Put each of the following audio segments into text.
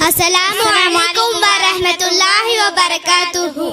அஸ்ஸலாமு அலைக்கும் வரஹ்மத்துல்லாஹி வபரகாத்துஹு.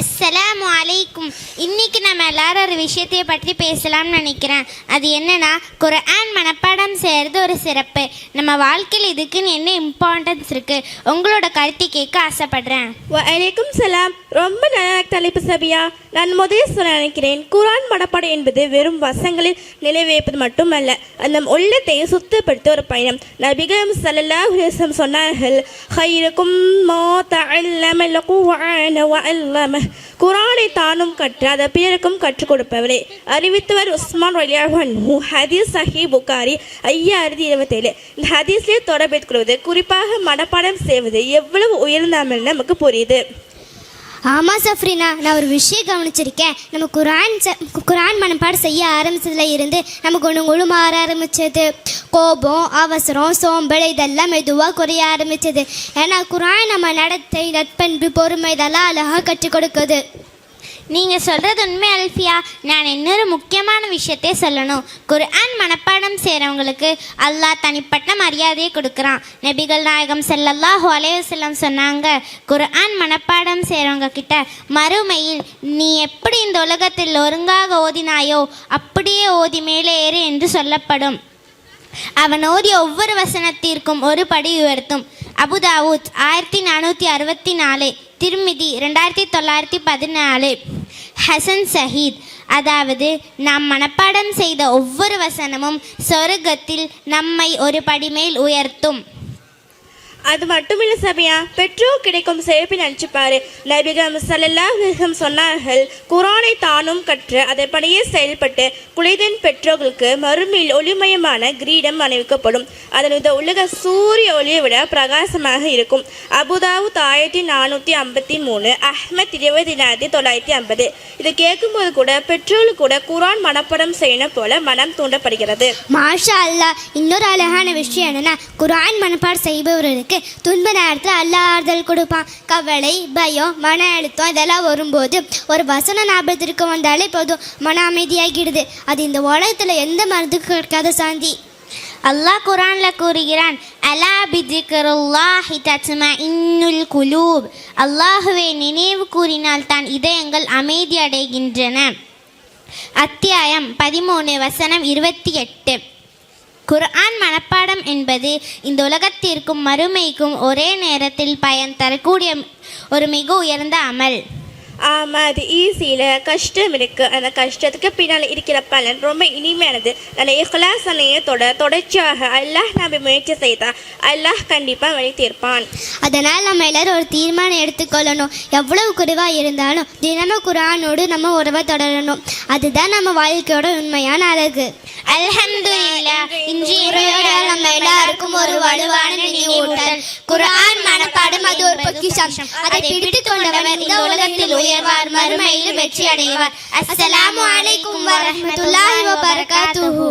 அஸ்ஸலாமு அலைக்கும். இன்னைக்கு நம்ம எல்லாரும் ஒரு விஷயத்தை பற்றி பேசலாம்னு நினைக்கிறேன். அது என்னன்னா, குர்ஆன் மனப்பாடம் செய்கிறது ஒரு சிறப்பு. நம்ம வாழ்க்கையில் இதுக்குன்னு என்ன இம்பார்ட்டன்ஸ் இருக்குது, உங்களோட கருத்தை கேட்க ஆசைப்படுறேன். வலைக்கும் சலாம். ரொம்ப நல்ல தலைப்பு சபியா. நான் முதலில் சொல்ல நினைக்கிறேன், குர்ஆன் மனப்பாடம் என்பது வெறும் வசங்களில் நிலைவைப்பது மட்டுமல்ல, நம் உள்ளத்தை சுத்தப்படுத்த ஒரு பயணம். நபிகள் ஸல்லல்லாஹு அலைஹி வஸல்லம் சொன்னார்கள், ஹைருக்கும் மா தஅல்லமல் குர்ஆன வ அல்லம. குர்ஆனை தானும் கற்று அதை பிறருக்கும் கற்றுக் கொடுப்பவரே. அறிவித்தவர் உஸ்மான் ரலியல்லாஹு அன்ஹு. ஹதீஸ் சஹீஹ் புகாரி 5027. இந்த ஹதீஸ்லேயே தொடர்பு கொள்வது, குறிப்பாக மனப்பாடம் செய்வது எவ்வளவு உயர்ந்த அமல் நமக்கு புரியுது. ஆமாம் சஃப்ரினா, நான் ஒரு விஷயம் கவனிச்சிருக்கேன். நம்ம குர்ஆன் மனப்பாடம் செய்ய ஆரம்பிச்சதுல இருந்து நமக்கு ஒன்று மாற ஆரம்பிச்சது. கோபம், அவசரம், சோம்பல் இதெல்லாம் மெதுவாக குறைய ஆரம்பிச்சது. ஏன்னா குர்ஆன் நம்ம நடத்தை, நட்பண்பு, பொறுமை இதெல்லாம் அழகாக கற்றுக் கொடுக்குது. நீங்கள் சொல்கிறது உண்மை அல்ஃபியா. நான் இன்னொரு முக்கியமான விஷயத்தை சொல்லணும். குர்ஆன் மனப்பாடம் செய்கிறவங்களுக்கு அல்லாஹ் தனிப்பட்ட மரியாதையை கொடுக்குறான். நபிகள் நாயகம் ஸல்லல்லாஹு அலைஹி வஸல்லம் சொன்னாங்க, குர்ஆன் மனப்பாடம் செய்கிறவங்க கிட்ட மறுமையில் நீ எப்படி இந்த உலகத்தில் ஒருங்காக ஓதினாயோ அப்படியே ஓதி மேலே ஏறு என்று சொல்லப்படும். அவன் ஓதிய ஒவ்வொரு வசனத்திற்கும் ஒரு படி உயர்த்தும். அபுதாவூத் 1464, திர்மிதி 2914. ஹசன் சஹீத், அதாவது நாம் மனப்பாடம் செய்த ஒவ்வொரு வசனமும் சொர்க்கத்தில் நம்மை ஒரு படி மேல் உயர்த்தும். அது மட்டும் இல்லை சபியா, பெற்றோர் கிடைக்கும் சிறப்பை நினச்சிப்பாரு. நபிகள் ஸல்லல்லாஹு அலைஹி வஸல்லம் சொன்னார்கள், குர்ஆனை தானும் கற்று அதைப்படியே செயல்பட்டு குலைதன் பெற்றோர்களுக்கு மறுமையில் ஒளிமயமான கிரீடம் அணிவிக்கப்படும். அதனுடைய உலக சூரிய ஒளியை விட பிரகாசமாக இருக்கும். அபுதாவுத் 1453, அஹ்மத் 20,950. இதை கேட்கும்போது கூட பெற்றோர்கள் கூட குர்ஆன் மனப்பாடம் செய்யணும் போல மனம் தூண்டப்படுகிறது. மாஷா அல்லாஹ். இன்னொரு அழகான விஷயம் என்னன்னா, குர்ஆன் மனப்பாடம் செய்பவர்களுக்கு துன்ப நேரத்தில் அல்லாஹ் ஆறுதல் கொடுப்பான். கவலை, பயம், மன அழுத்தம் இதெல்லாம் வரும்போது ஒரு வசன ஞாபகத்திற்கு வந்தாலே போதும், மன அமைதியாகிடுது. அது இந்த உலகத்தில் எந்த மருந்துக்கும் கிடைக்காத சாந்தி. அல்லாஹ் குர்ஆன்ல கூறுகிறான், அலா பிதிக்ருல்லாஹி தத்மஇன்னுல் குலூப். அல்லாஹ்வை நினைவு கூறினால் தான் இதயங்கள் அமைதி அடைகின்றன. அத்தியாயம் 13, வசனம் 28. குர்ஆன் மனப்பாடம் என்பது இந்த உலகத்திற்கும் மறுமைக்கும் ஒரே நேரத்தில் பயன் தரக்கூடிய ஒரு மிக உயர்ந்த அமல். ஆமாம், அது ஈஸியில் கஷ்டம் இருக்குது. அந்த கஷ்டத்துக்கு பின்னால் இருக்கிற பலன் ரொம்ப இனிமையானது. அந்த இஹ்லாஸ் தொடர்ச்சியாக அல்லாஹ் நம்பி முயற்சி செய்தால் அல்லாஹ் கண்டிப்பாக வழி தீர்ப்பான். அதனால் நம்ம எல்லாரும் ஒரு தீர்மானம் எடுத்துக்கொள்ளணும். எவ்வளவு குறைவாக இருந்தாலும் தினமும் குர்ஆனோடு நம்ம உறவை தொடரணும். அதுதான் நம்ம வாழ்க்கையோட உண்மையான அழகு. அல்ஹம்துலில்லாஹ். இன்றைய நம்ம எல்லாருக்கும் ஒரு வலுவான நினைவூட்டல். குர்ஆன் மனப்பாடம் அது ஒரு பொக்கிஷம். அதை பிடித்துக் கொண்டவர் இந்த உலகத்தில் உயர்வார், மறுமையில் வெற்றி அடைவார். அஸ்ஸலாமு அலைக்கும் வரஹ்மத்துல்லாஹி வபரகாத்துஹு.